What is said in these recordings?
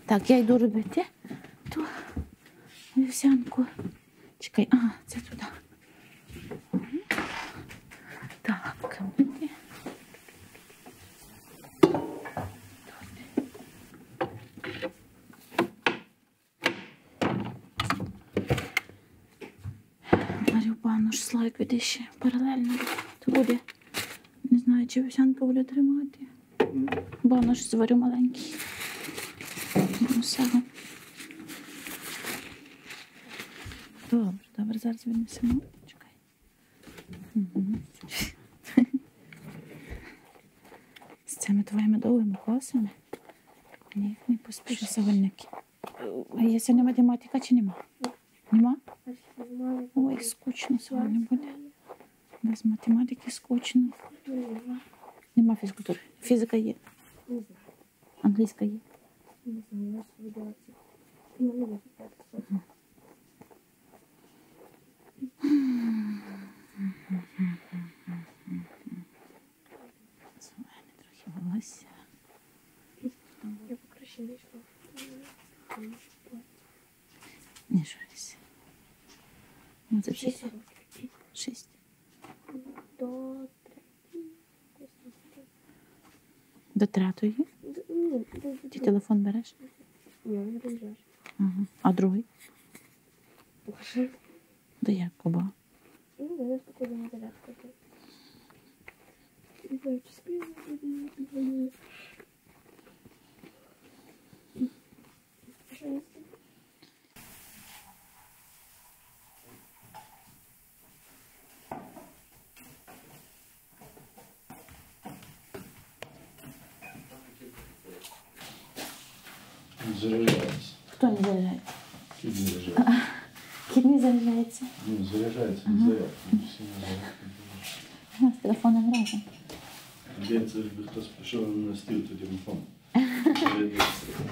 Так, я йду робити ту вівсянку. Чекай, це туди. Так, робити. Марю банош слайк веде ще паралельно. То буде, не знаю, чи вівсянка буде тримати. Банош зварю маленький. Все. Добре, зараз віднесемо. Чекай. З цими твоїми довгими косами. Ні, не поспіши, сагольники. А є сьогодні математика чи нема? Нема? Ой, скучно сьогодні буде. Без математики скучно. Нема фізкультури. Фізика є. Англійська є. Не знаю, Зелене трохи волосся. Я покраще не йшла. Не журися. Це 6. До 3. До 3? Ні. Ти телефон береш? Ні, не розумієш. Ага. А другий? Покажи. Да як, коба? Ну, я спокійно на зарядку. Заряжается. Хто не заряджається? Кит заряжается. Кіт не заряджається. Ну, заряжается, не зарядка. Сильно зарядка. З телефоном разом. Дивіться, якби хтось прийшов на стіл, то телефон.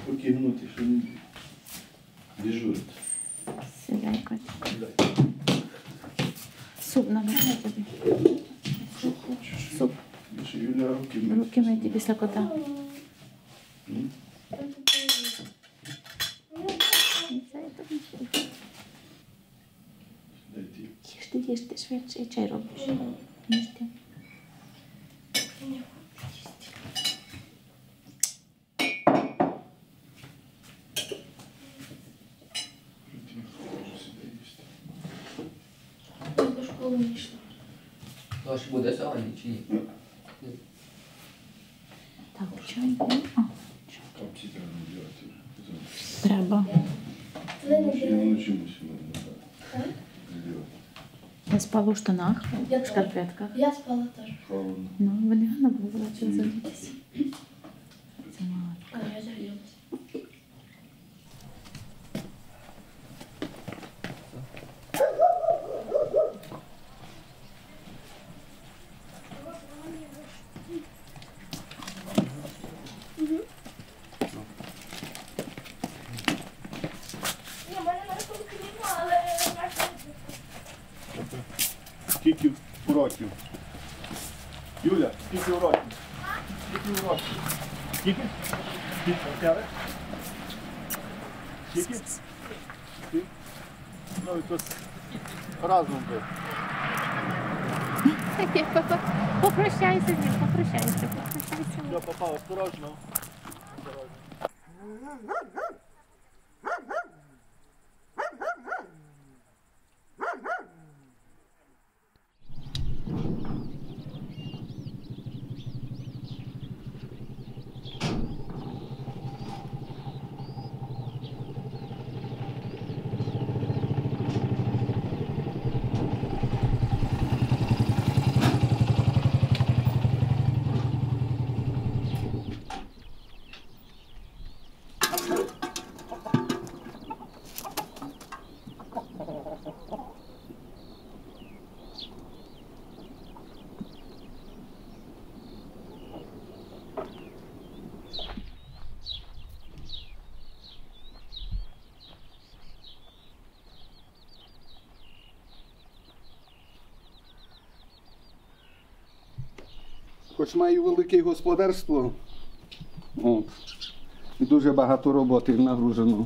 Покинути, що не дежурить. Сідай, Катя. Суп набирай тобі. Що хочеш? Суп. Що Юля руки мить. Руки миті після кота. Їж ти швидше і чай робиш. Ніж ти. До школи не йшла. Тож буде сьогодні чи ні? Так, чай є. Капці треба робити. Треба. Научимося. Я спала у штанах, в шкарпетках. Я спала теж. Холодно. Ну, вони гарно було чим зайнятися. Це мало. А я загрілася. Скільки уроків? Юля, скільки уроків? Скільки уроків? Скільки? Скільки? Скільки? Скільки? Ну, якось разом би. Попрощайся з ним, попрощайся. Все, попав, осторожно. Хоч маю велике господарство, і дуже багато роботи нагружено.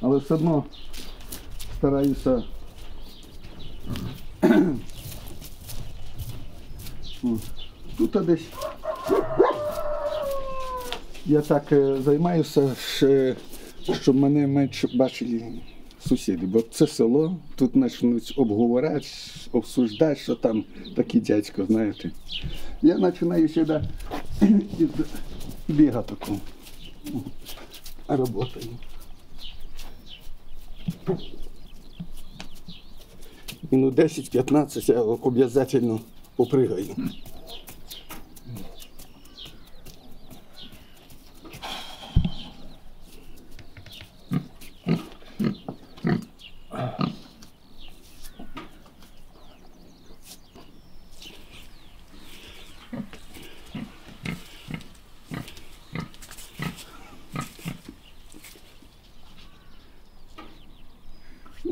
Але все одно стараюся тут десь я так займаюся, щоб мене менше бачили сусіди, бо це село, тут почнуть обговорати, обсуждати, що там такий дядько, знаєте. Я починаю сюди бігати таку. Работаю. Минут 10-15 я обов'язково попригаю.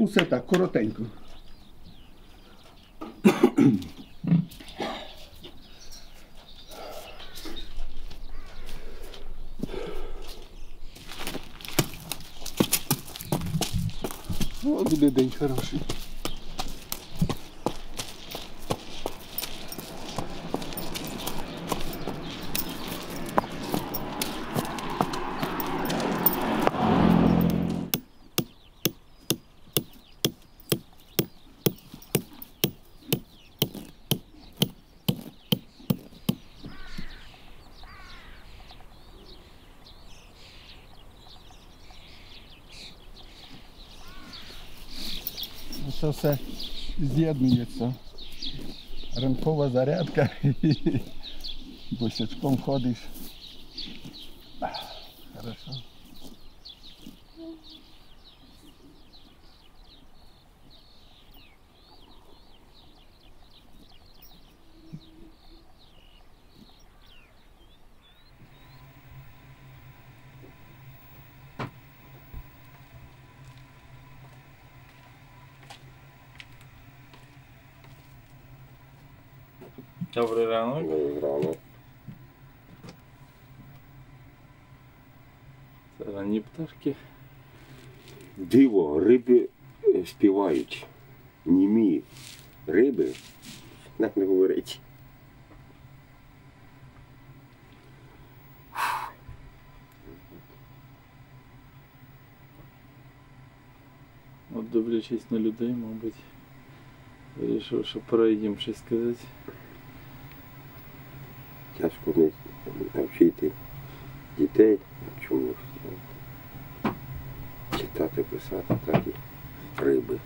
Ну, все так, коротенько. О, буде день хороший. Це все з'єднується. Ранкова зарядка і босячком ходиш. Хорошо. Добрий ранок. Рано. Це ранні пташки. Диво, риби співають. Німі риби, як не говорить. От дивлячись на людей, мабуть, вирішив, що пора їм щось сказати. Тяжко не навчити дітей чомусь. Читати, писати, так і риби.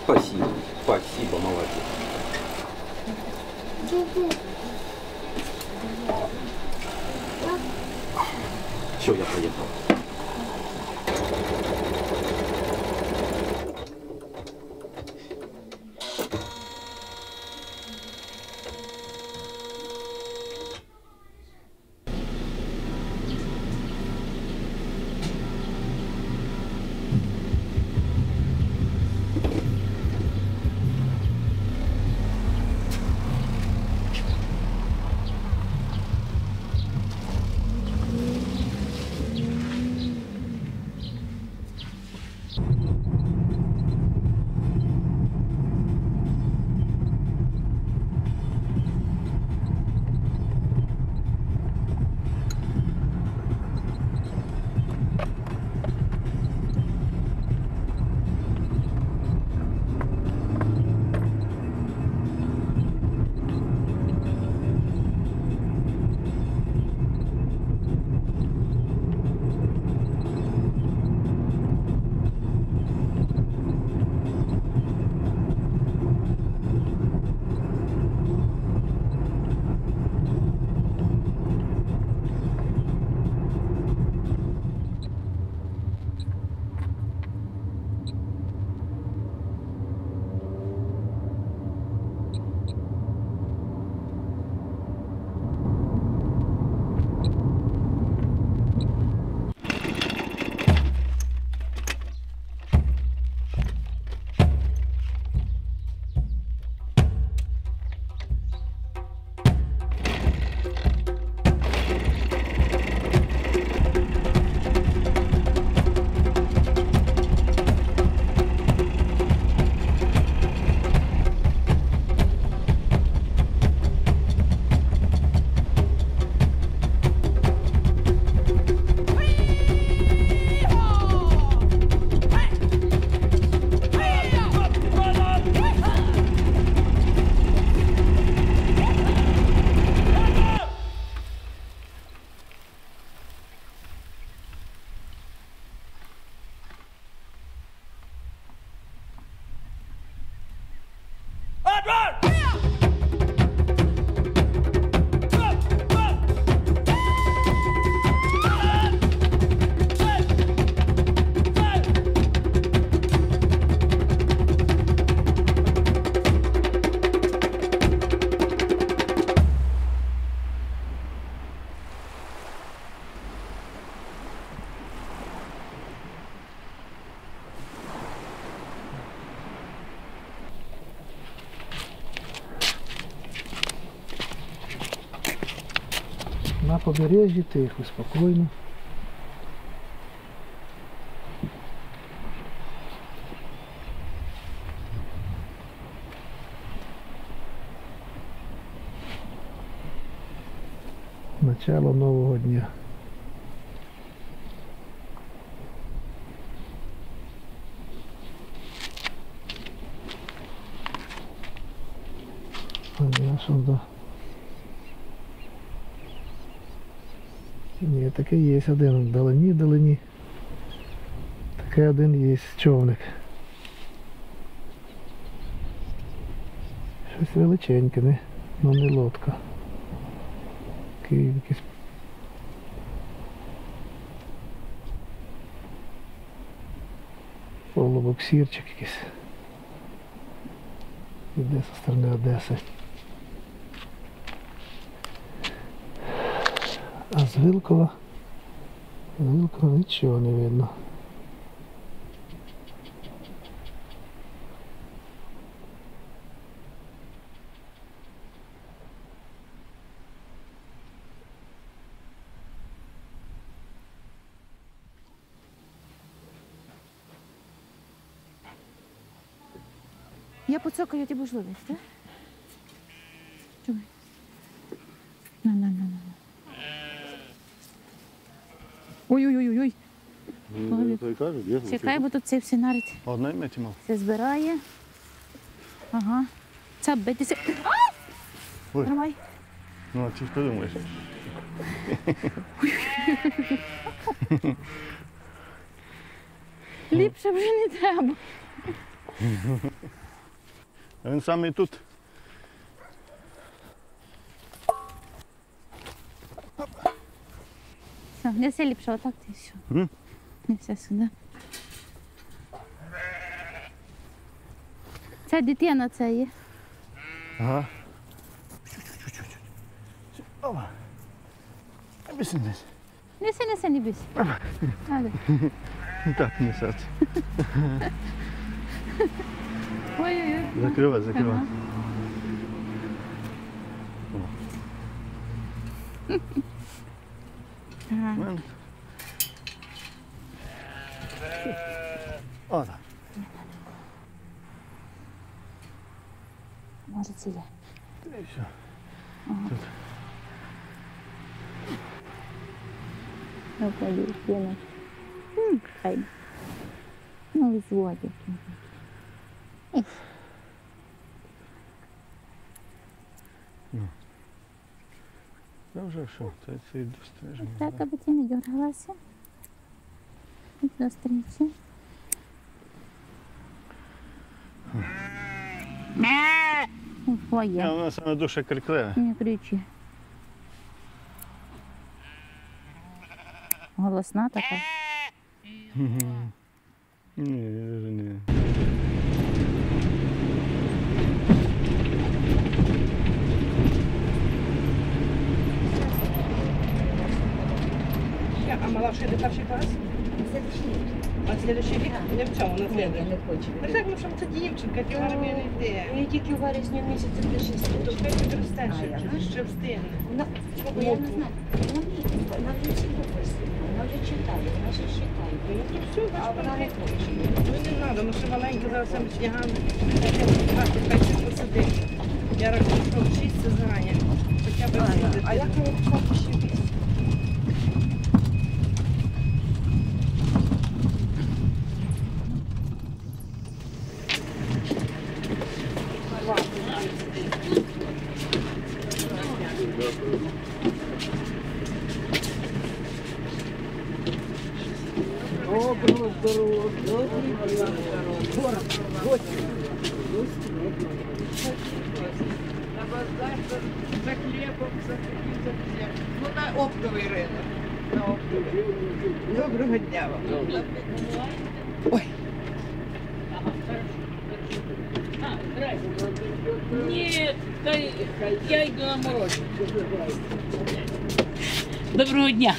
Спасибо, спасибо, молодец. Все, я поехал. На побережжі тихо, спокійно. Начало нового дня. Да. Ні, таке є один вдалині. Таке один є човник. Щось величеньке, не? Ну не лодка. Такий якийсь. Полубоксірчик якийсь. Іде зі сторони Одеси. А з Вилкова нічого не видно. Я поцокаю, ти будеш ловити, так? Чувай. На. Ой-ой-ой-ой. Чекай, бо тут цей всі нарить. Одне меті мав. Це збирає. Ага. Це битися. Ой. Тримай. Ну, а ти що думаєш? Ліпше вже не треба. А він саме тут. Все, неси ліпше, отак ти все. Неси сюди. Це дитина це є. Ага. Опа. Обіцяй. Неси, не бійся. Але. Так несеться. Ой-ой-ой. Закривай. Ага. Момент. О, так. Може це є. І все. Ага. Тут. Ну, пойду, хай. Ну, зводить. Це вже що? Це достриження. Так, аби ти не дергалася. До стрічі. Твоє. Вона саме дуже крикливе. Не кричи. Голосна така. Ні, даже не. А мала вже йде перший клас? А слідуючий рік? Не в цьому, на слідуючий. Не хочу. Ну так, ну що це дівчинка, ти в армію не йде. Я тільки у вересні місяці до 6. То хай підростеш, ще встигне. Я не знаю. Вона вже всі виписує. Вона вже читає, вона ще читає. Ну то все, А вона не хоче. ну не треба, ну ще маленька, зараз саме снігами. Хай ще посидить. Я рахую, що вчиться зарані. Хоча б сидити. А як вона ще вісім? Доброго здоров'я. На базар за хлібом, за хліб. Ну, на оптовий ринок. На оптовий. Доброго дня вам. Ой. Ні, я йду на мороз. Доброго дня.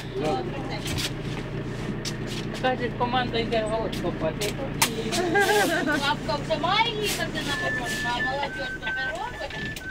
Каже, команда йде голод копати. Бабка вже має їхати на мороз, а молодь то не робить.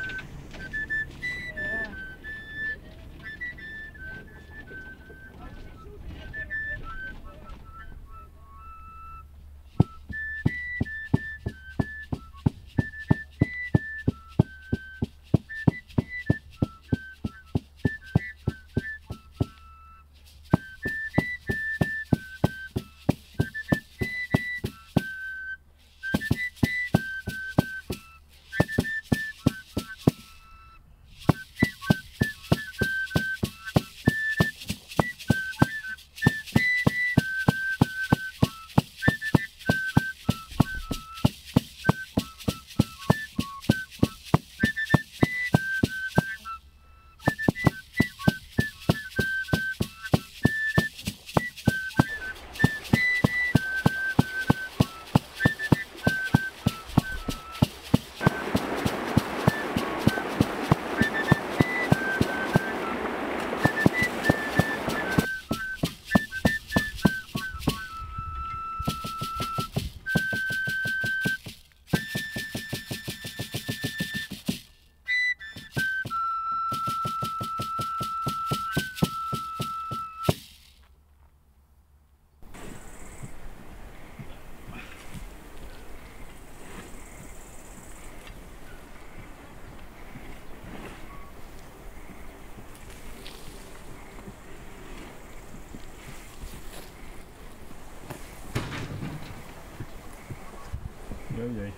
Ой-ой-ой.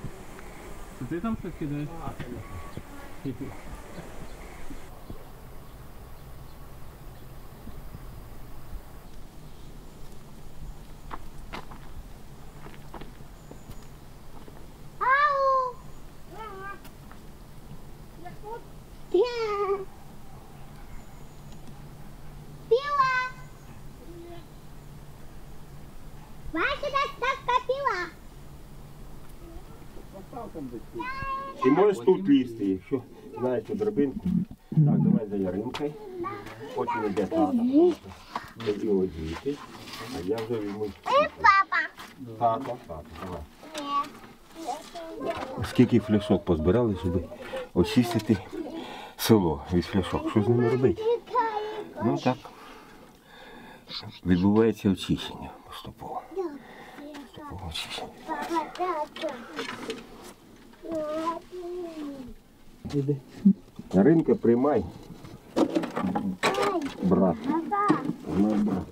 Це ти там щось кидаєш? Ти можеш тут лізти, якщо знаєш цю драбинку. Так, давай за Яринкою. Потім йде тата. Тоді одіти. А я вже візьму. Тата, давай. Скільки фляшок позбирали, щоб очистити село від фляшок. Що з ними робити? Ну так. Відбувається очищення поступово. Поступово очищення. Яринка, приймай. Брат. Приймай брат.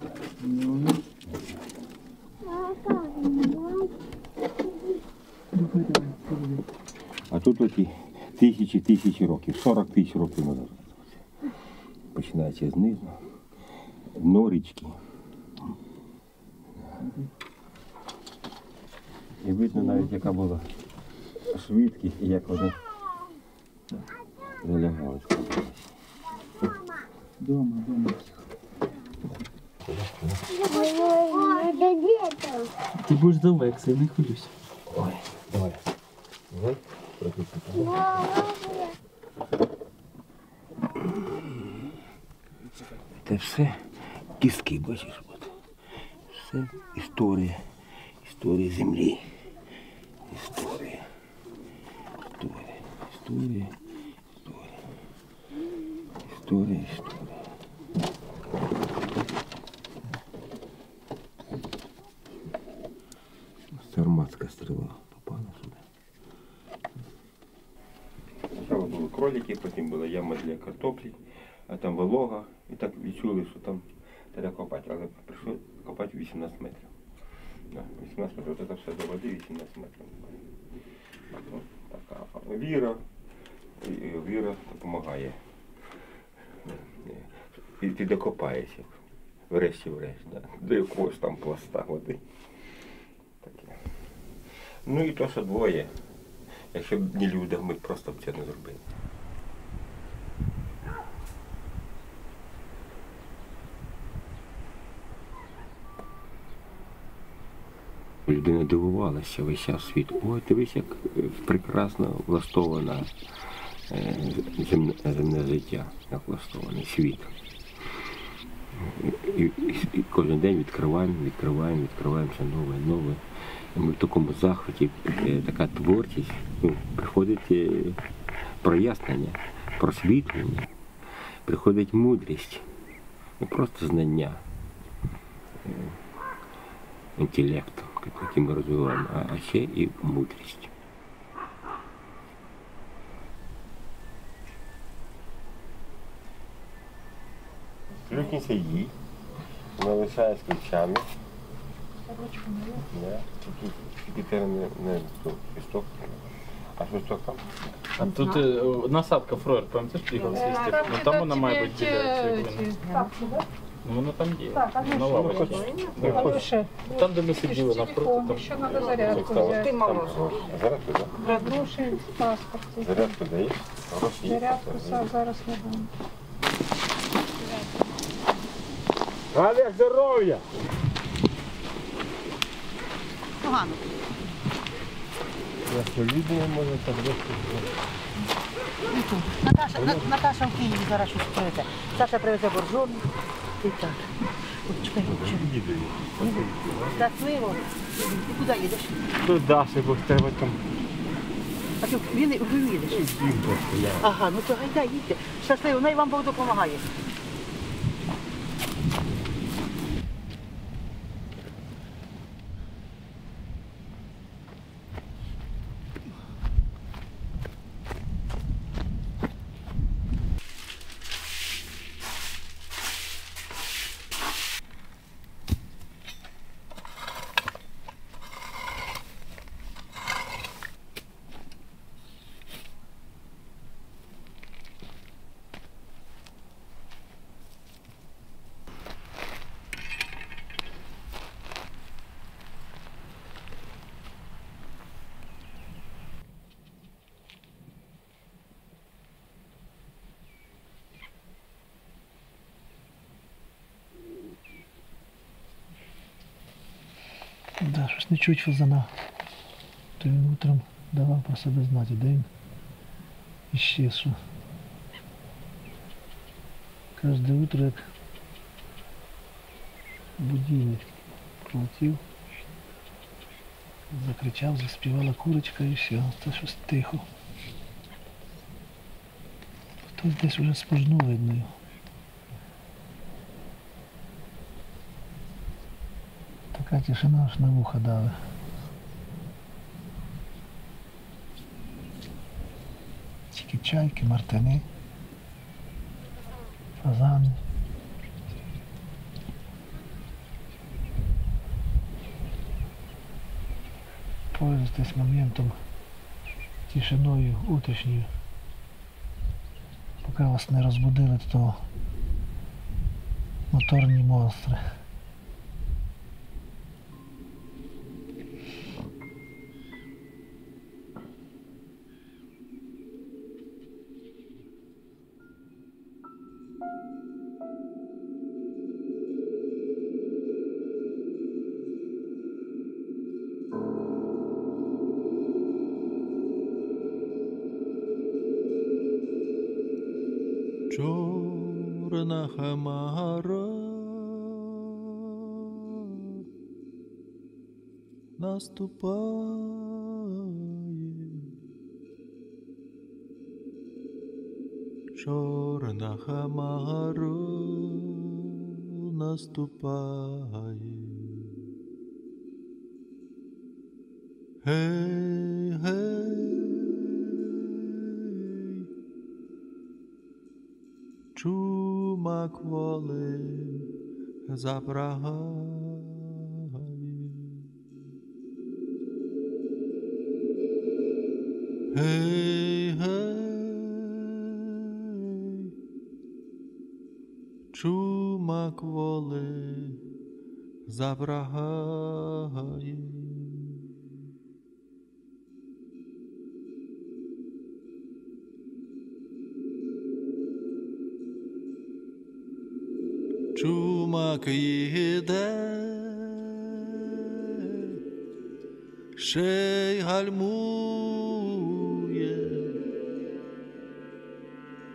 А тут оті тисячі років, 40 тисяч років назад. Починається знизу. Дно річки. І видно навіть, яка була швидкість і як вони залягали. Дома. Ти будеш завекся, не хвилюйся. Ой, давай. Давай. Це все кістки, бачиш, от. Все історія землі. Історія. Сарматська стріла попала сюди. Спочатку були кролики, потім була яма для картоплі, а там волога. І так відчули, що там треба копати, але прийшли копати 18 метрів. 18 метрів, це все до води, 18 метрів. Така віра допомагає. І ти докопаєшся, врешті-врешт, до якогось там пласта води. Таке. Ну і то, що двоє. Якщо б не люди, ми б просто це не зробили. Людина дивувалася весь час світ. Ой, дивись, як прекрасно влаштоване земне життя, як влаштований світ. І кожен день відкриваємо все нове. І ми в такому захваті, така творчість, приходить прояснення, просвітлення, приходить мудрість, не просто знання, інтелект, який ми розвиваємо, а ще і мудрість. Ключниця їй, вона лишає з ключами. Тільки ти не пісток. А швидко там? А тут насадка фроєр, пам'ятаєш, бігав свісти? Ну там вона має бути біля цеглини. Ну воно там є, на лавочці. Там, де ми сиділи навпроти, там. Ще треба зарядку взяти. Зарядку, так? Гроші, паспорт. Зарядку даєш? Зарядку зараз не дам. Олег, здоров'я! Погано. Я солідно можу так досить. Наташа в Києві зараз щось привезе. Саша привезе боржон і так. Ой, чекай, щасливо. Ти куди їдеш? Туди, бо треба там. А ти він їдеш? Ага, ну то гайда, їдьте. Щасливо, най вам Бог допомагає. щось не чуть фазана. То він утром давав про себе знати, де він іще що. Кожне утро як будильник крутив, закричав, заспівала курочка і все, це щось тихо. Хтось десь уже спожнув, видно його. Така тишина аж на вуха давить. Тільки чайки, мартини, фазани. Пользуйтесь моментом, тишиною утрішньою. Поки вас не розбудили, то моторні монстри. Чорна хмара наступає, чорна хмара наступає. Гей, гей, чумак воли запрагає. Гей, гей, чумак воли запрагає. Чумак їде, ще й гальмує.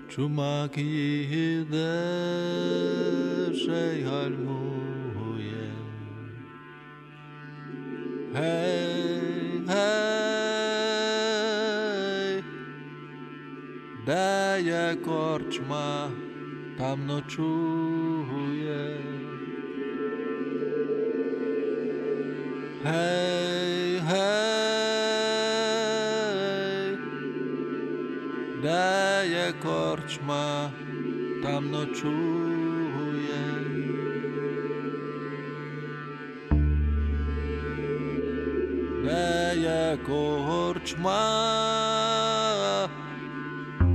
Чумак їде, ще й гальмує. Гей, гей, де є корчма, там ночує. Гей, гей, де є корчма, там ночує. Де є корчма,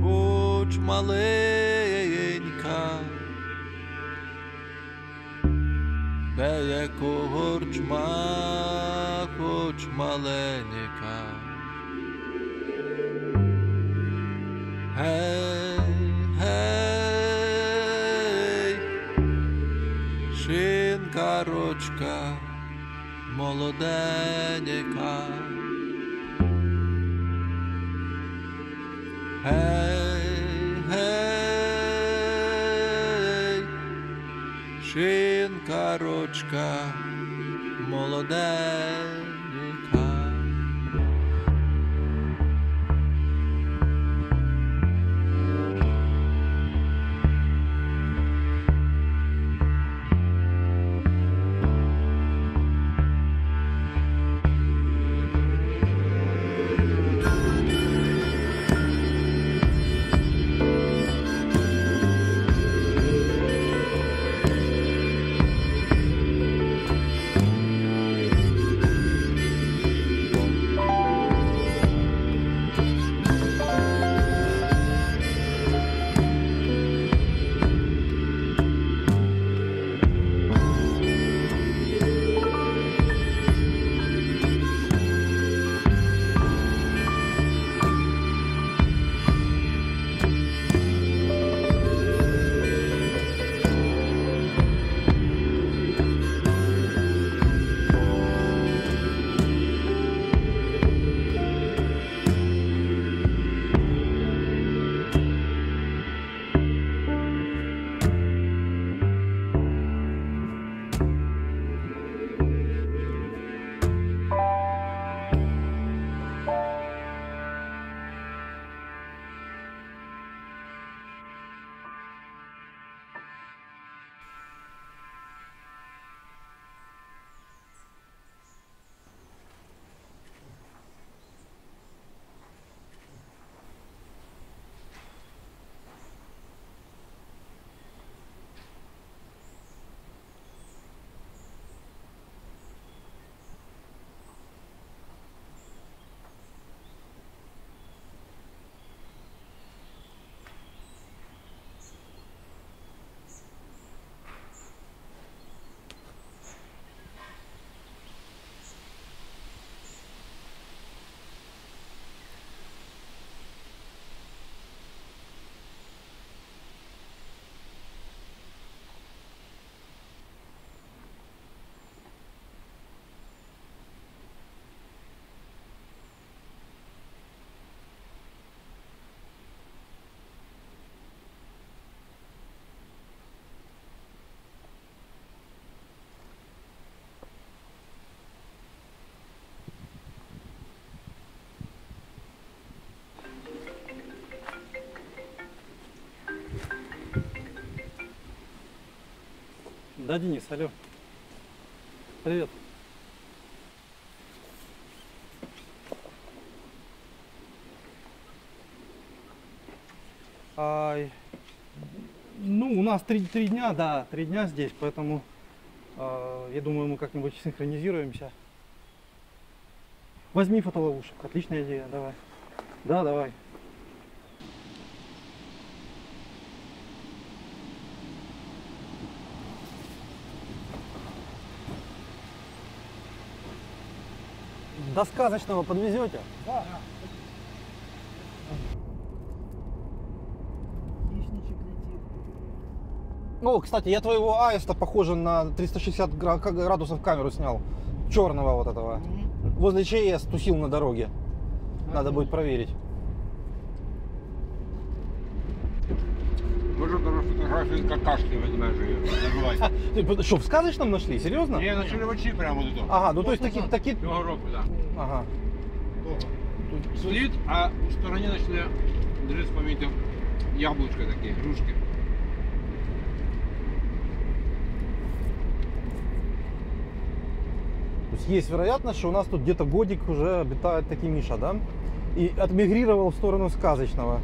хоч маленька, де є корчма, хоч маленька. Гей, гей, шинка рочка молоденька. Гей, гей, шинка рочка молоденька. Да, Денис, алло. Привет. Ну, у нас три дня, да, 3 дня здесь, поэтому я думаю, мы как-нибудь синхронизируемся. Возьми фотоловушек, отличная идея, давай. Да, давай. До сказочного подвезете? Да. О, кстати, я твоего аиста, похоже, на 360 градусов камеру снял. Черного вот этого. Возле ЧС тусил на дороге. Надо будет проверить. Може даже фотографію какашки возьмешь ее. Что, в сказочном нашли? Серьезно? Не, нашли в очі прямо до того. Ага, ну то есть такі... Цього року, так. Ага. Слід, а у стороні знайшли, держись помітив, яблучка такі, грушки. То есть есть вероятность, что у нас тут где-то годик уже обитает таки Миша, да? И отмигрировал в сторону сказочного.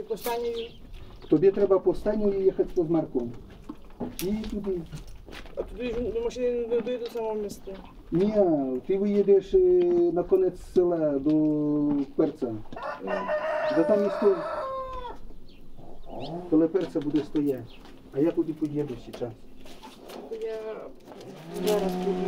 По стані. Тобі треба по стані їхати по Змарком. І туди. А туди до машини не дойду до самого міста? Ні, ти виїдеш на кінець села до Перця. Да там і стой. Коли Перця буде стояти. А я туди поїду зараз. Я зараз буду.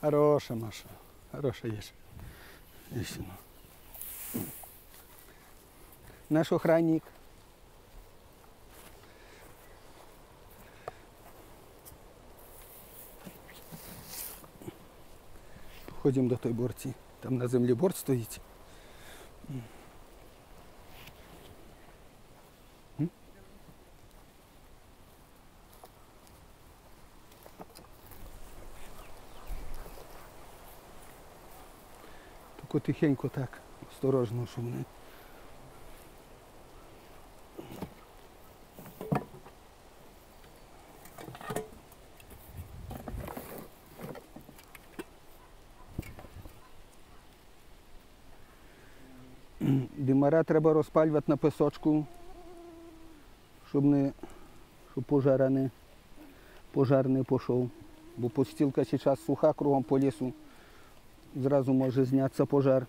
Хороша, Маша. Хороша ешь. Наш охранник. Ходимо до той борці. Там на землі борт стоїть. Тільки тихенько так, осторожно, щоб не... Димара треба розпалювати на пісочку, щоб пожар не пішов. Бо постілка зараз суха кругом по лісу, зразу може знятися пожар.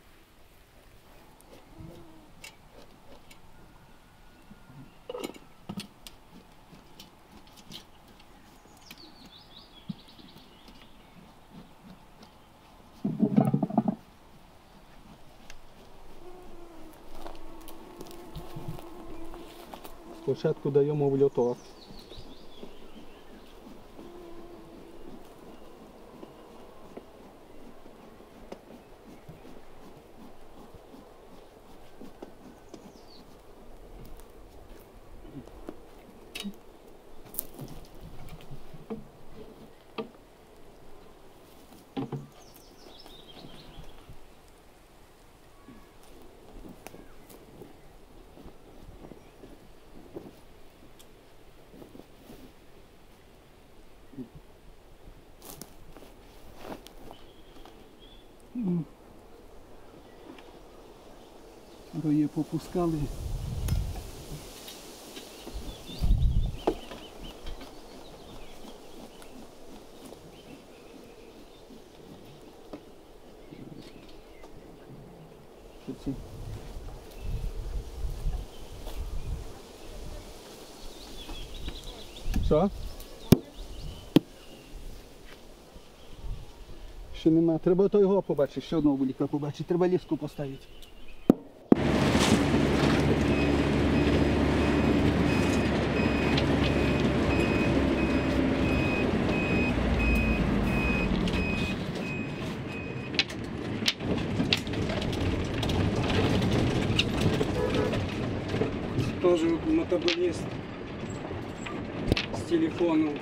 Спочатку даємо в льоток. Троє попускали. Що? Ще нема. Треба то його побачити, ще одного вуліка побачити. Треба ліску поставити. Тоже мотоболист с телефоном.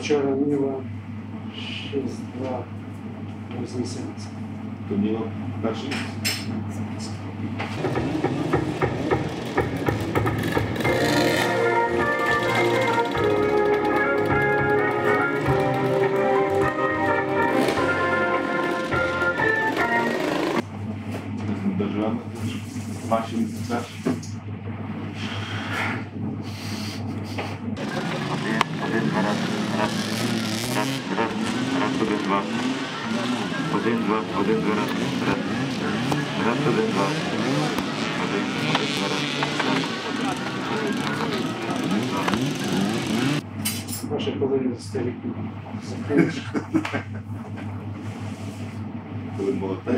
Вчора Ніва 6-2-80. То Ніва перший? Державний, наші перші. Ваші половини старики. Коли молодий.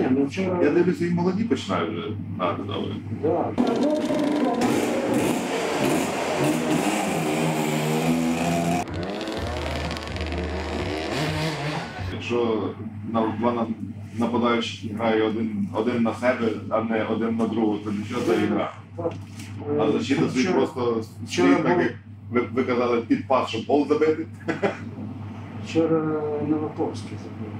Я дивлюся, і молоді починають вже грати добре. Якщо два нападаючі грає один на себе, а не один на другого, то нічого за гра. А защита собі просто стоїть, так як ви казали, під пас, щоб гол забити. Вчора Новаковський забив.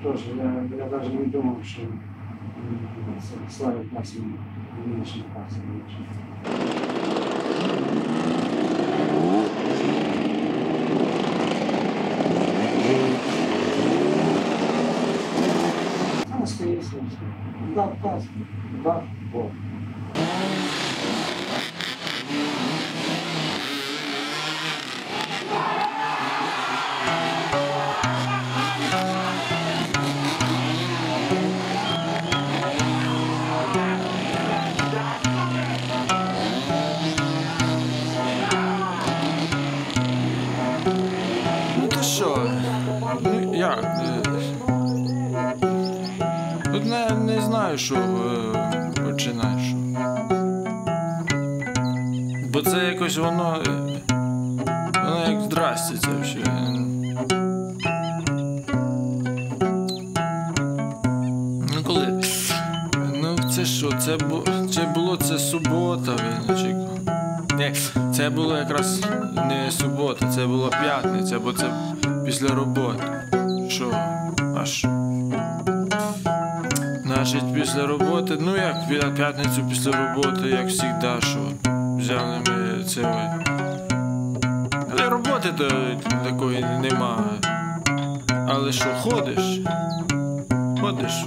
Тоже я даже не думал, что славит максимум нынешний пас. Скорее всего, дал пас, дал гол. Ну то що? Ну як? Тут не знаю, що починати. Бо це якось воно як здрасте це все. Ну коли? Ну це що? Це субота, чи... Ні, це було якраз не субота, це була п'ятниця, бо це після роботи. Що? Аж... Значить, після роботи, ну як п'ятницю після роботи, як завжди, що взяли ми це. Але роботи то такої нема. Але що, ходиш? Ходиш.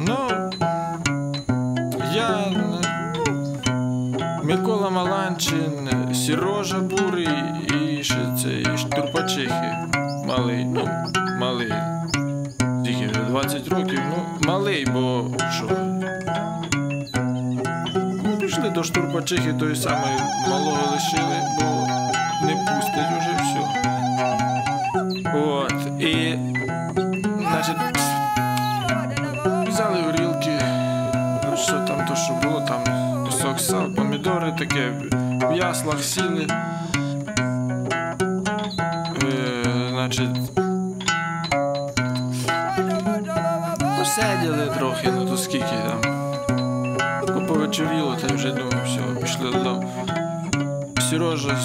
Ну, я, Микола Маланчин, Сережа Бурий і ще цей Турпачихи. Малий, ну, малий. 20 років, ну, малий, бо що? Ну, пішли до Штурпачихи, той самий малого лишили, бо не пустять уже все. От, і, значить, взяли горілки, ну, що там то, що було, там сок, сал, помідори таке, в яслах сіли, значить, посиділи трохи, ну то скільки там. Повечеріло, та вже думаю, все, пішли додому. Сережа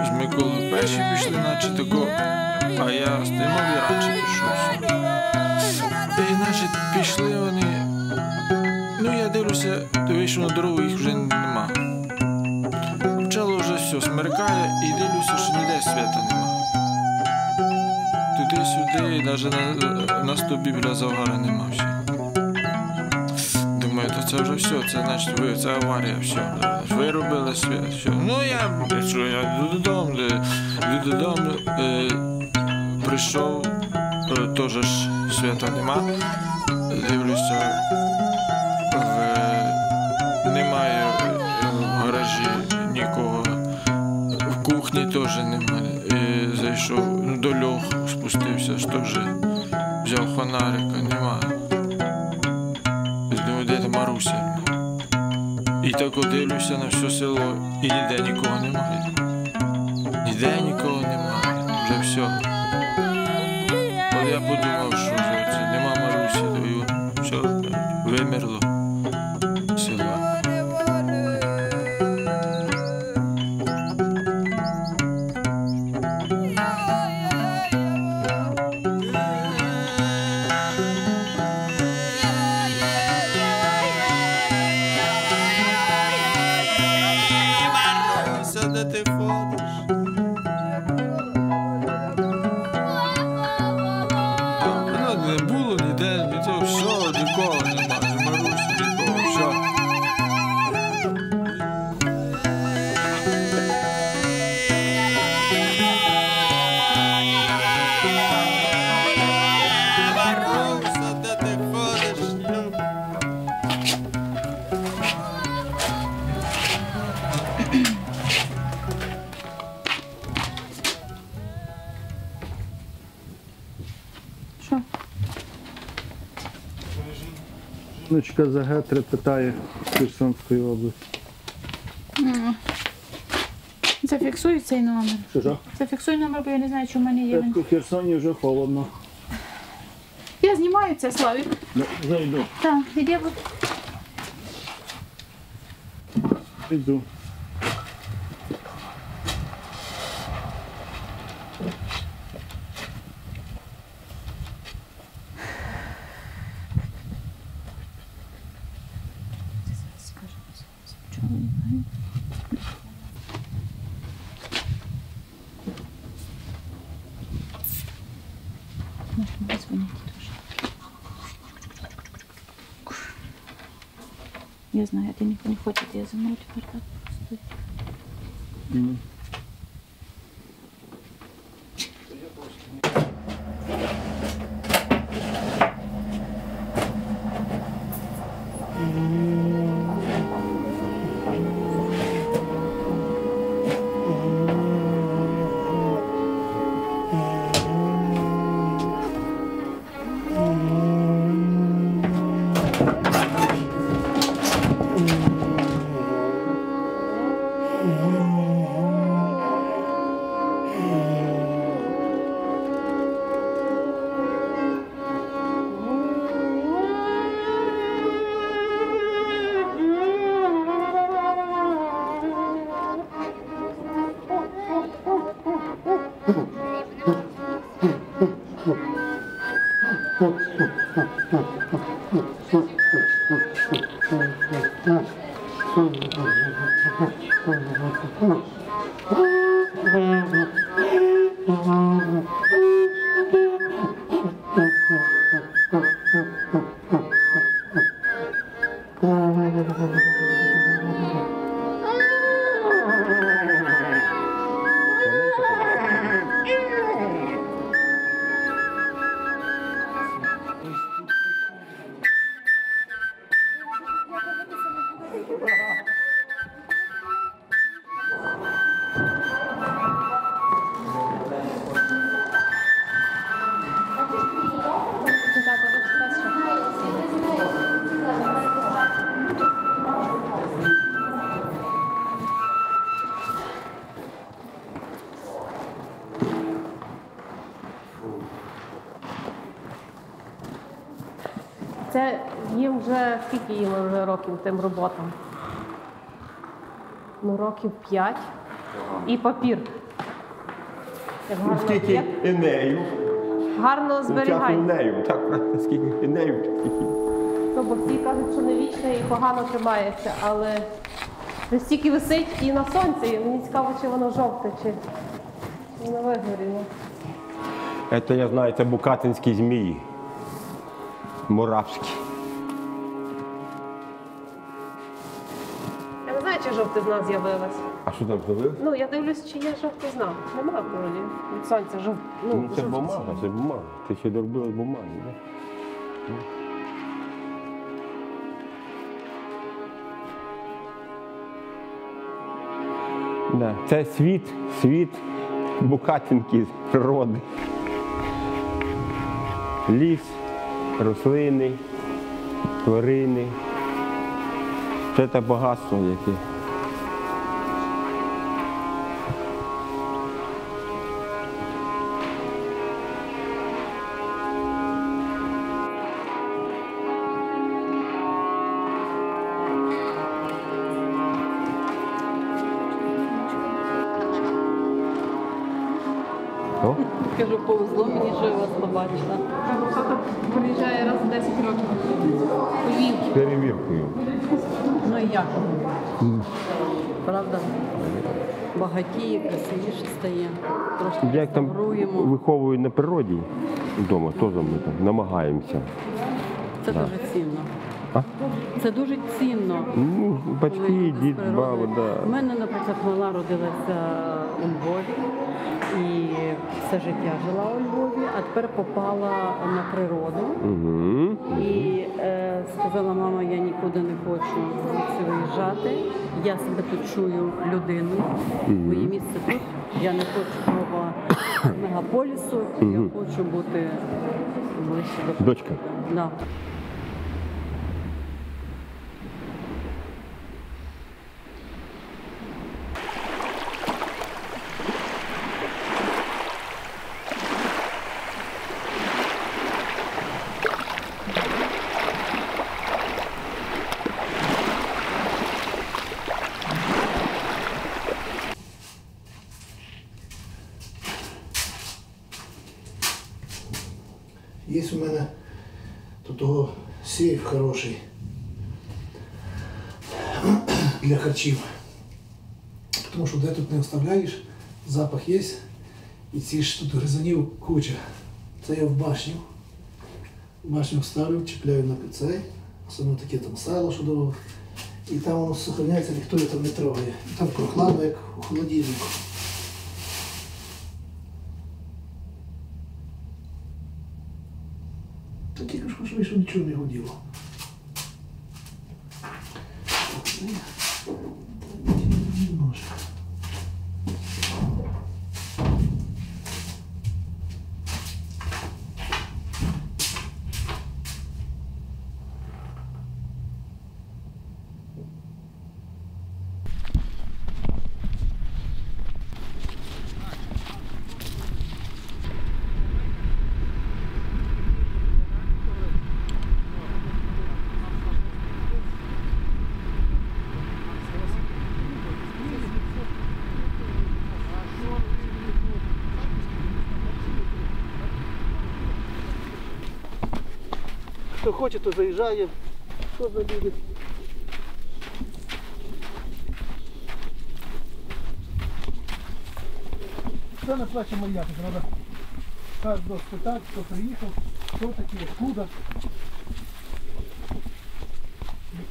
з Миколою перші пішли, наче тако, а я з Тимові раніше пішов. І, значить, пішли вони. Ну, я дивлюся, то вийшов на дорогу, їх вже нема. Почало вже все, смеркає, і дивлюся, що ніде свята нема. Туди-сюди, і навіть на стовпі біля Завгара нема все. Думаю, то це вже все, це значить, це аварія, все. Виробили свят, все. Ну, я йду додому, прийшов, теж ж свята нема. Дивлюся, немає в гаражі нікого, в кухні теж немає. І зайшов до льох, спустився, що вже взяв фонарика, немає. Думаю, де там Маруся? І так дивлюся на все село, і ніде нікого немає. Ніде нікого немає, вже все. От я подумав, що це нема Марусі, все, вимерло село. Маруся, де ти ходиш? Не було ніде, ні того, все, нікого немає, ні Марусі, нікого, все. Маруся, де ти ходиш? Що? Жіночка за Гетри питає з Херсонської області. Зафіксуй цей номер. Що? Зафіксуй номер, бо я не знаю, чи в мене є він. В Херсоні вже холодно. Я знімаю це, Славік. Зайду. Так, іди. Йду. Я знаю, ты не хочет, я за мной теперь так просто. Це їм вже, скільки їм вже років тим роботам? Ну, років 5. І папір. Як гарно, Скільки як енею. гарно зберігається. Енею, так, правда, скільки енею. Ну, бо всі кажуть, що не вічне і погано тримається, але стільки висить і на сонці. Мені цікаво, чи воно жовте, чи воно вигоріло. Це я знаю, це букатинські змії. Моравські. Я не знаю, чи жовтизна з'явилась. А що там зробив? Ну, я дивлюсь, чи є жовтизна. Нема вроді. Від сонця Ну, це бумага, це бумага. Ти ще доробила бумаги, так? Да. Це світ Букатинки з природи. Ліс, рослини, тварини. Це те багатство, яке. Кажу, повезло мені, що я вас побачила. Хто приїжджає раз в 10 років. З перевіркою. Ну і як? Правда? Багатіє, красивіше стає. Трошки Як там реставруємо. виховують на природі вдома, теж ми там намагаємося. Це Да. дуже цінно. А? Це дуже цінно. Ну, батьки, дід, баба, да. У мене, наприклад, мала родилася у Львові і все життя жила у Львові, а тепер попала на природу. Угу. І сказала, мама, я нікуди не хочу звідси виїжджати. Я себе тут чую людиною. Моє місце тут. Я не хочу того мегаполісу, я хочу бути ближче до Дочка. Да. Є у мене тут того сейф хороший для харчів. Тому що де тут не оставляєш, запах є. І ці ж тут гризунів куча. Це я в башню. В башню вставлю, чіпляю на цей, особливо таке там сало, що довго. І там воно сохраняється, ніхто його там не трогає. І там прохладно, як у холодильнику. Та тільки ж хоч вийшло, нічого не гуділо. Хто хоче, то заїжджає. Що за люди? Це на плаче моя, тут треба кожного спитати, хто приїхав, хто такий, откуда.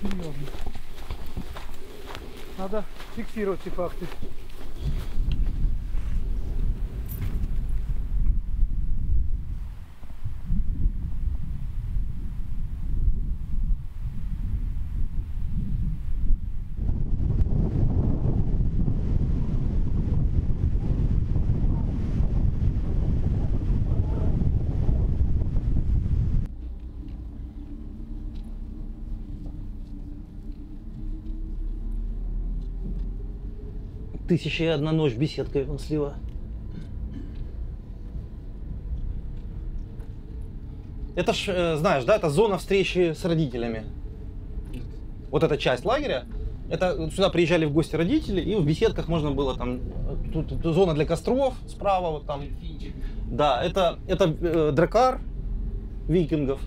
Серйозно. Треба фіксувати ці факти. «Тысяча и одна ночь», беседка вон слева. Это ж, знаешь, да, это зона встречи с родителями. Вот эта часть лагеря, Это сюда приезжали в гости родители, и в беседках можно было там, тут зона для костров справа, вот там. Да, это дракар викингов.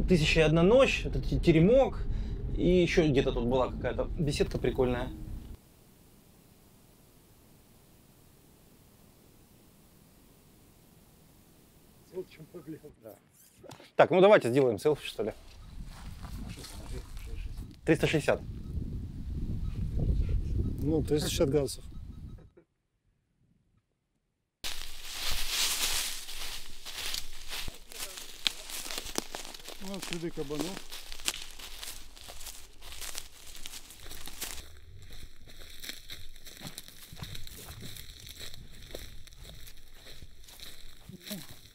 1001 ночь, это теремок, и еще где-то тут была какая-то беседка прикольная. Так, ну давайте сделаем селфи, что ли. 360. Ну, 360 градусов. Вот следы кабанов.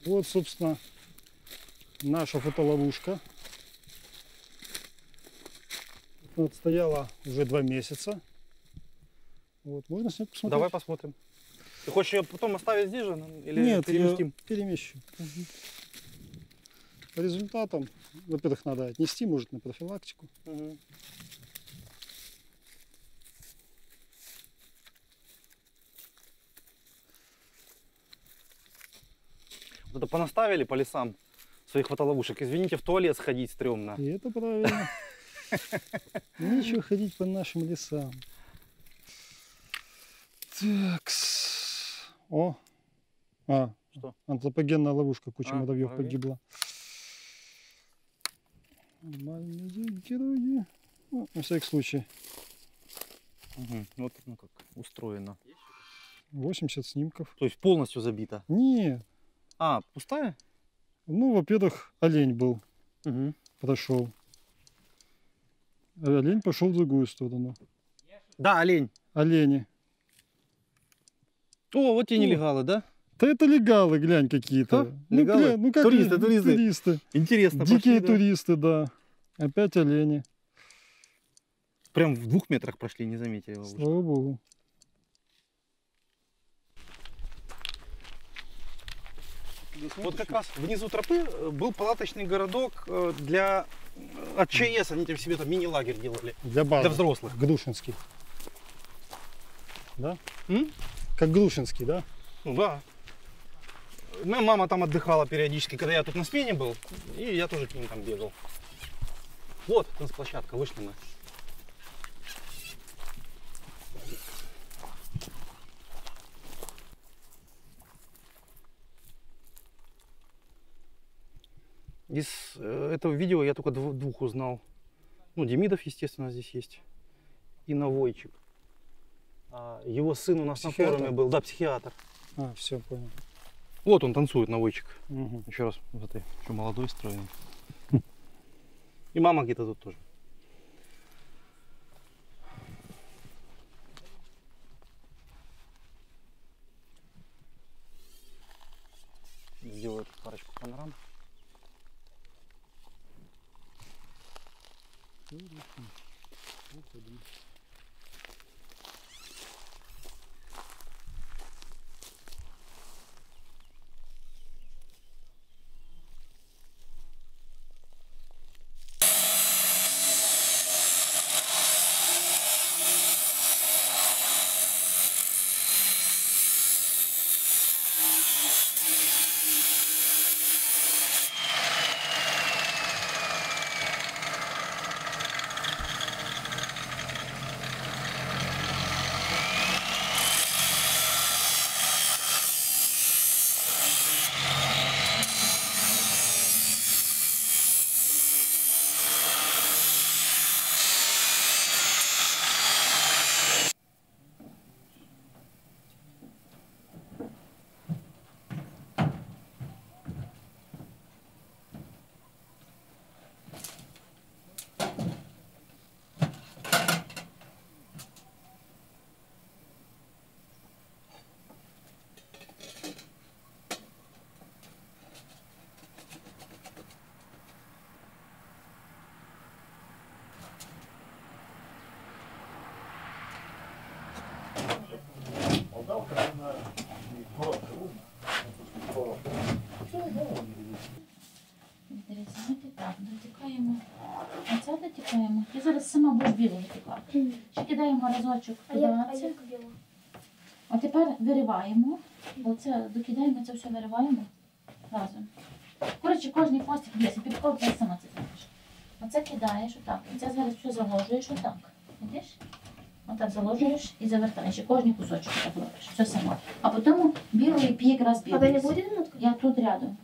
Вот, собственно, наша фотоловушка. Вот, стояла уже 2 месяца. Вот, можно снять посмотреть? Давай посмотрим. Ты хочешь ее потом оставить здесь же? Или нет, переместим? Я перемещу. Угу. По результатам, во-первых, надо отнести, может, на профилактику. Угу. Вот это понаставили по лесам своих фотоловушек. Извините, в туалет сходить стрёмно. И это правильно. Нечего ходить по нашим лесам. Так. О. Что? Антропогенная ловушка, куча муравьев погибла. Нормальные герои. Ну, на всякий случай. Угу. Вот ну как устроено. 80 снимков. То есть полностью забито? Нет. А, пустая? Ну, во-первых, олень был. Угу. Прошел. Олень пошел в другую сторону. Да, олень. Олени. О, вот те нелегалы, да? Да это легалы, глянь, какие-то. Легалы? Глянь, ну как туристы. Интересно. Дикие пошли, туристы, да. Опять олени. Прям в 2 метрах прошли, не заметили его. Слава богу. Вот как раз внизу тропы был палаточный городок для... От ЧС они себе там мини-лагерь делали. Для базы. Для взрослых. Грушинский. Да? Как Грушинский, да? Ну да. Моя мама там отдыхала периодически, когда я тут на смене был. И я тоже к ним там бегал. Вот, танцплощадка, вышли мы. Из этого видео я только 2 узнал. Ну, Демидов, естественно, здесь есть. И Навойчик. Его сын у нас на форуме был. Да, психиатр. А, все, понял. Вот он танцует, Навойчик. Угу. Еще раз, вот ты, еще молодой, стройный. И мама где-то тут тоже. Сделаю парочку панорам. Відрізати, так, дотикаємо. Оце Вертаємо. І зараз сама будеш білу випікати. Ще кидаємо разочок туди. А тепер вириваємо. Оце докидаємо, це все вириваємо разом. Коротше, кожний хвостик десь. Підковка я сама це зробиш. Оце кидаєш отак. І це зараз все заложуєш отак. Видиш? Отак заложуєш і завертаєш. І кожний кусочок так робиш. Все сама. А потім білий п'є якраз білий. А ви не будете нотку? Я тут рядом.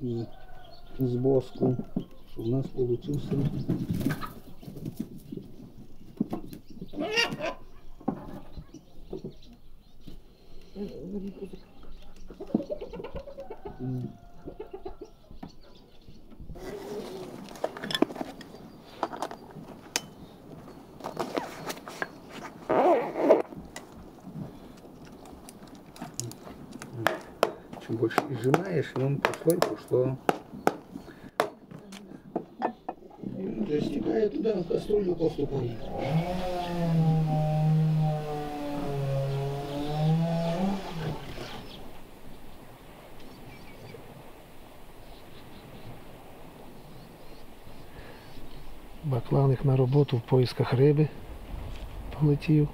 І з воску, що в нас вийшло. Чем больше изжимаешь, и он пошло и пошло. И он уже стекает туда, в кастрюлю поступает. Бакланик на роботу в поисках риби полетів.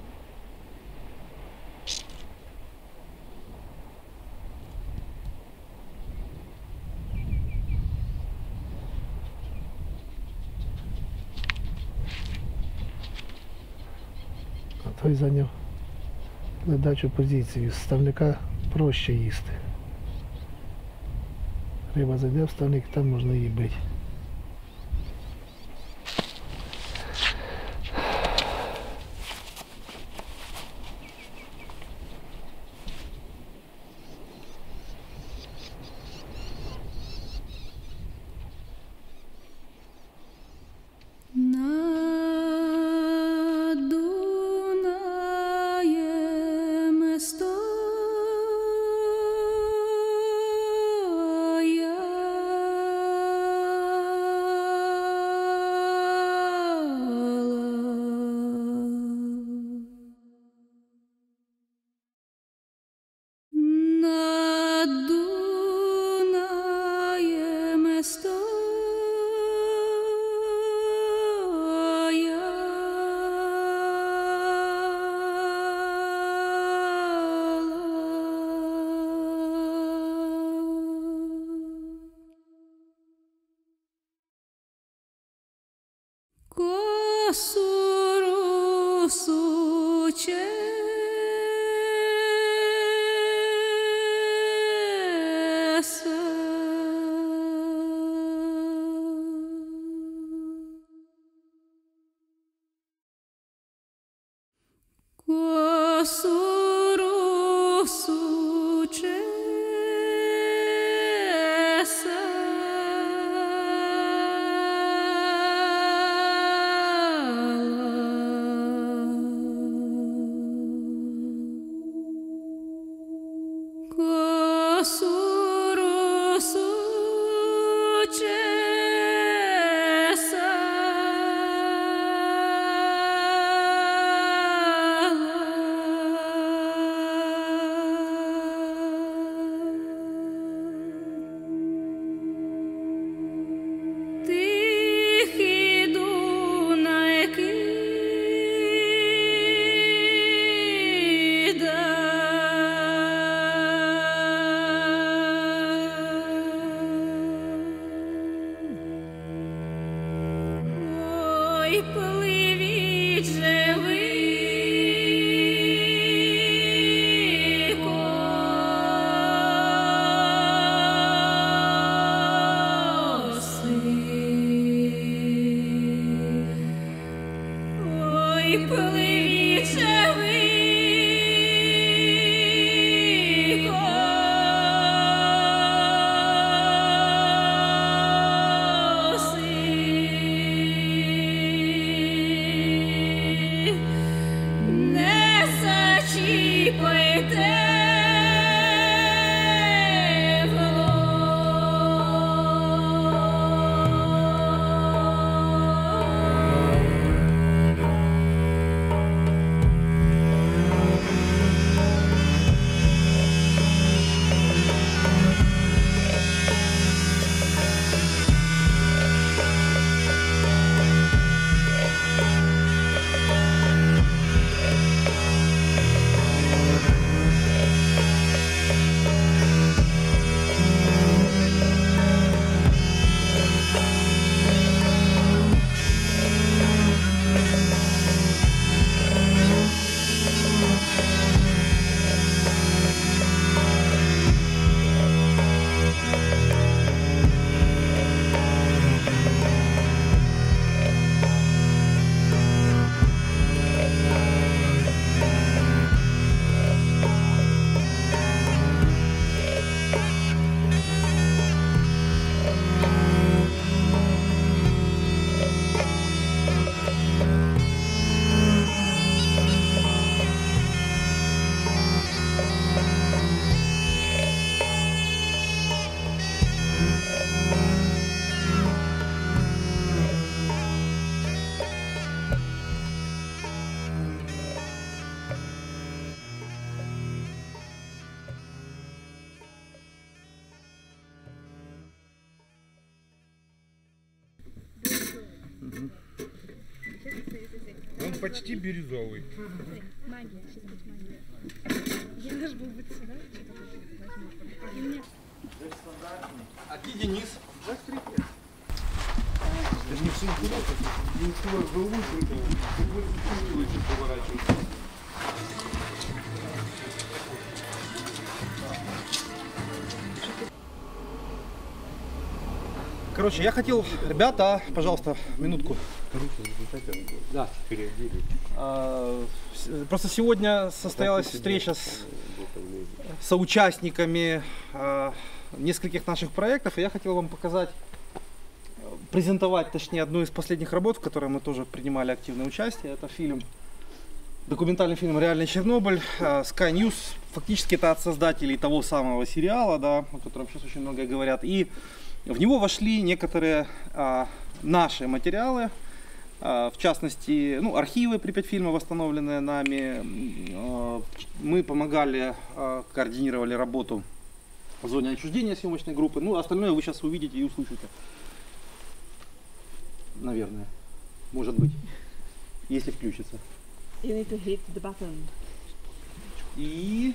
А той зайняв ледачу позицію. З ставника проще їсти. Риба зайде в ставник, там можна її бити. Косу росу Ой, пливіть же ви. Ой, пливіть же ви. Он почти бирюзовый. Магия, сейчас будет магия. Я даже был бы сюда, возьму. А где Денис? Это не все интересно. Ничего в голову лучше поворачиваться. Короче, я хотел, ребята, пожалуйста, минутку. Да, переодели. Просто сегодня состоялась встреча с соучастниками нескольких наших проектов, и я хотел вам показать, презентовать, точнее, одну из последних работ, в которой мы тоже принимали активное участие. Это фильм, документальный фильм «Реальный Чернобыль», Sky News. Фактически это от создателей того самого сериала, да, о котором сейчас очень много говорят. И в него вошли некоторые наши материалы, в частности, ну, архивы Припять фильма, восстановленные нами. Мы помогали, координировали работу в зоне отчуждения съемочной группы. Ну, остальное вы сейчас увидите и услышите. Наверное. Может быть. Если включится. You need to hit the button. И...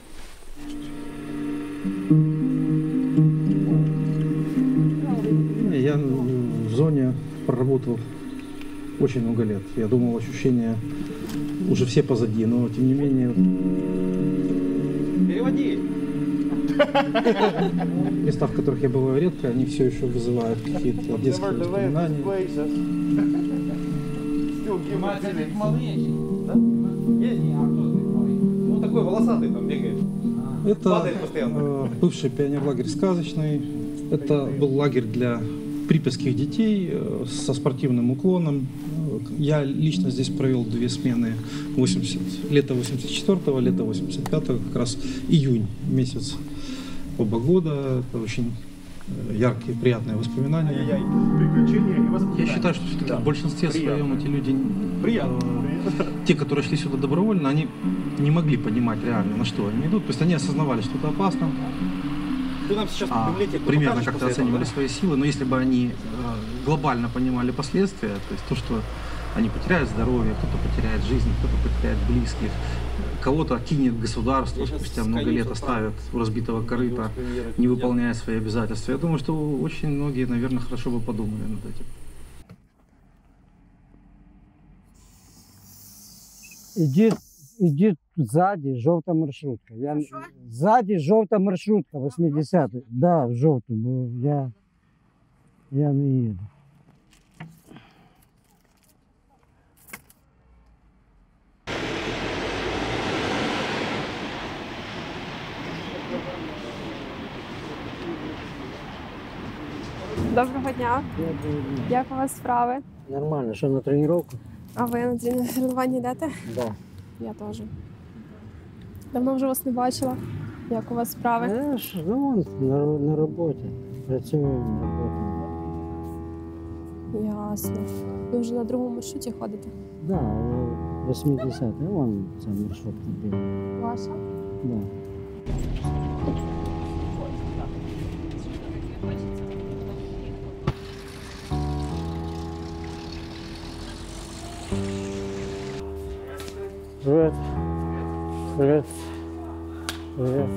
Я в зоне проработал очень много лет. Я думал, ощущения уже все позади, но тем не менее... Переводи! Места, в которых я бываю редко, они все еще вызывают какие-то детские воспоминания. Ну, такой волосатый там бегает. Это бывший пионерлагерь «Сказочный». Это был лагерь для припятских детей со спортивным уклоном. Я лично здесь провел 2 смены, лето 84-го, лето 85-го, как раз июнь месяц, оба года. Это очень яркие, приятные воспоминания. Я считаю, что все-таки в большинстве своем эти люди, те, которые шли сюда добровольно, они не могли понимать реально, на что они идут. То есть они осознавали, что это опасно. Примерно как-то оценивали свои силы, но если бы они глобально понимали последствия, то есть то, что они потеряют здоровье, кто-то потеряет жизнь, кто-то потеряет близких, кого-то кинет государство, спустя много лет оставят у разбитого корыта, не выполняя свои обязательства. Я думаю, что очень многие, наверное, хорошо бы подумали над этим. Ідіть ззаді, жовта маршрутка. Ззаді жовта маршрутка, 80-й. Да, в жовту, бо я не їду. Доброго дня. Як у вас справи? Нормально, що на тренування? А ви на тренування йдете? Да. Я теж. Давно вже вас не бачила. Як у вас справи? На роботі. Працюємо на роботі. Ясно. Ви вже на другому маршруті ходите? Да, 80-й. Вон ця маршрутка біла. Ваша? Да. Привет. Привет. Привет.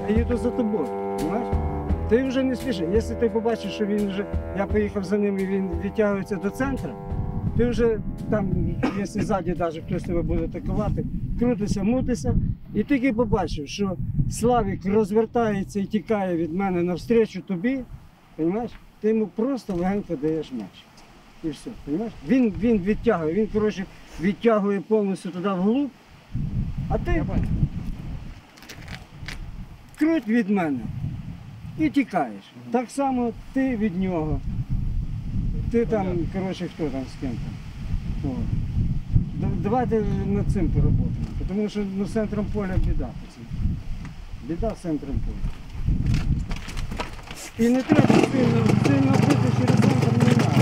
Я їду за тобою, розумієш? Ти вже не спіши. Якщо ти побачиш, що він вже, я поїхав за ним і він відтягується до центру, ти вже там, якщо ззаді навіть хтось тебе буде атакувати, крутися, мутися, і тільки побачив, що Славік розвертається і тікає від мене навстрічу тобі, розумієш? Ти йому просто легенько даєш м'яч. І все, розумієш? Він відтягує, він, коротше, відтягує повністю туди вглуб, а ти круть від мене і тікаєш. Так само ти від нього. Ти там, коротше, хто там з ким там. О. Давайте над цим поработаємо, тому що з центром поля біда. Біда з центром поля. І не треба сильно бити через центр, не треба.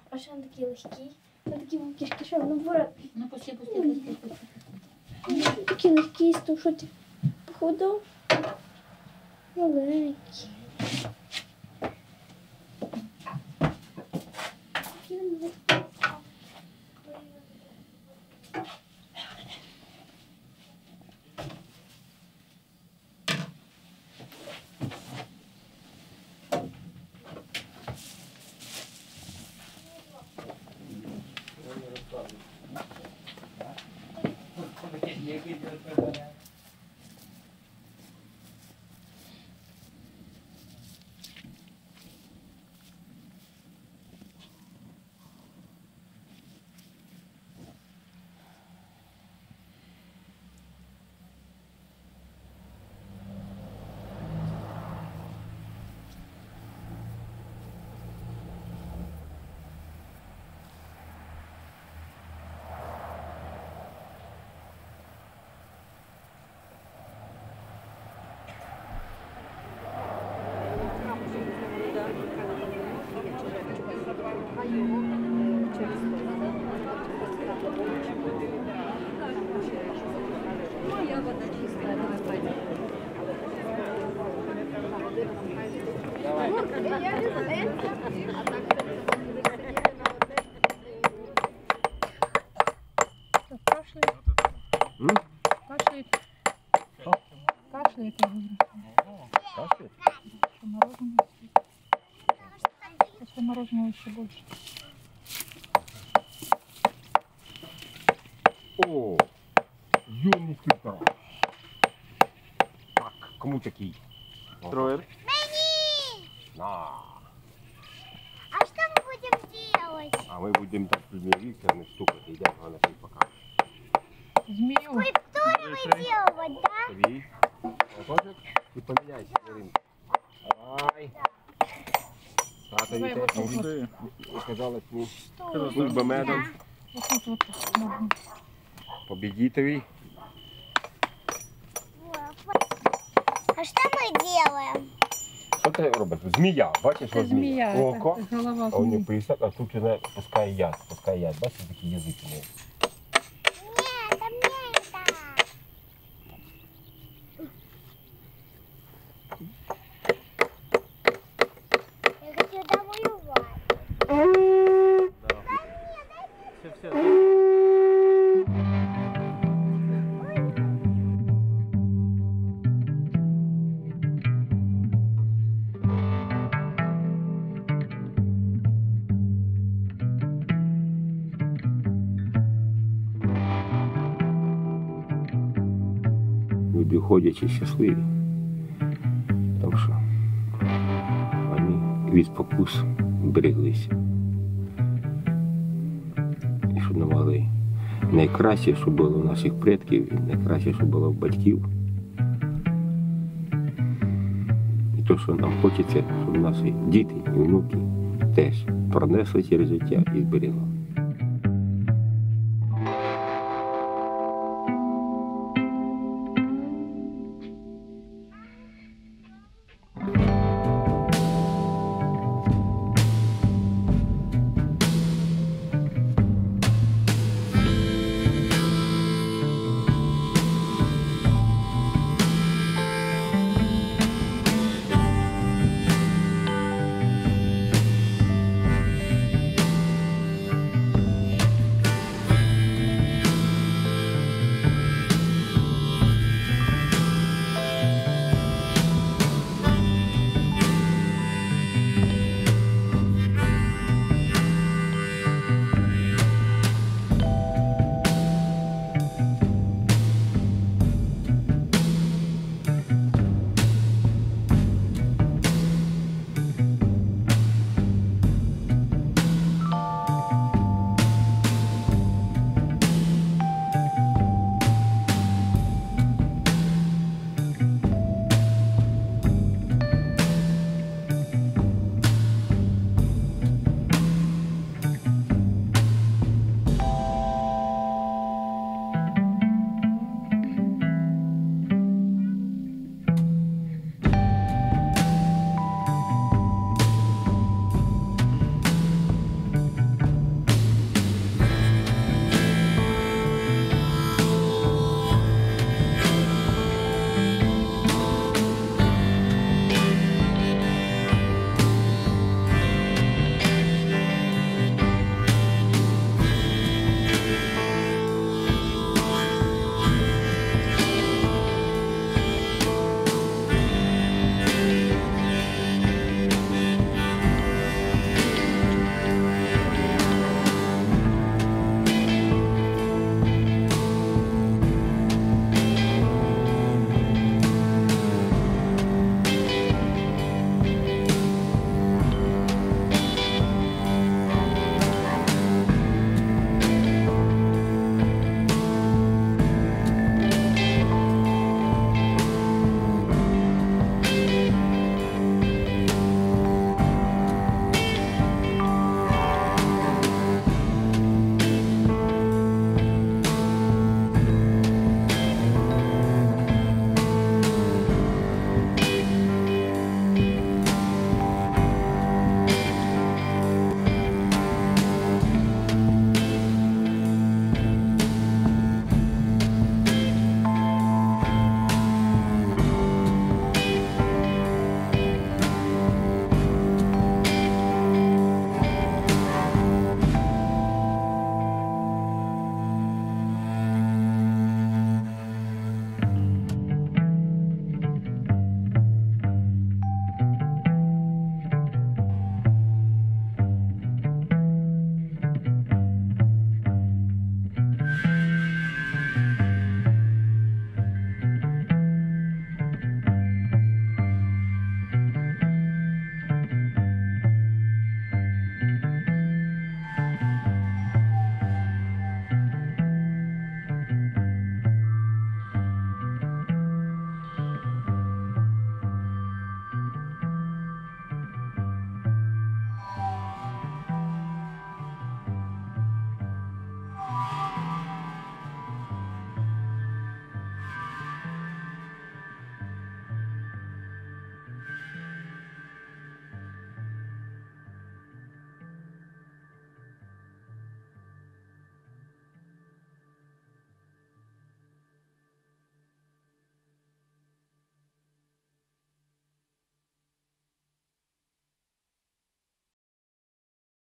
А що він такий легкий? Він такий кішки, що наоборот. Ну, пусти. Такий легкий, то що ти похудав? Маленький. Кашляет. Кашляет? Что мороженое? После мороженого еще больше. О, юный фильтр. Так, кому такие? Троер. На. А что мы будем делать? А мы будем так Людмила Викторовна стукать, и я она нам покажет. Змею. Скульптуры выделывать, да? Смотри. Моточек и поменяйся, Яринка. Давай. Тата Витя, оказалось мне служба медом. Вот можно. Победителей. А что мы делаем? Що ти робиш? Змія, бачиш, Це ось змія. змія, Око, це голова а у нього змії. писак, а тут вона пускає яд, Бачиш, такий язик у неї. Я хочу довоевать. Люди ходячи щасливі. Тому що вони від спокус береглися. І що не могли найкраще, що було у наших предків, і найкраще, що було у батьків. І те, що нам хочеться, щоб наші діти і внуки теж пронесли через життя і зберегли.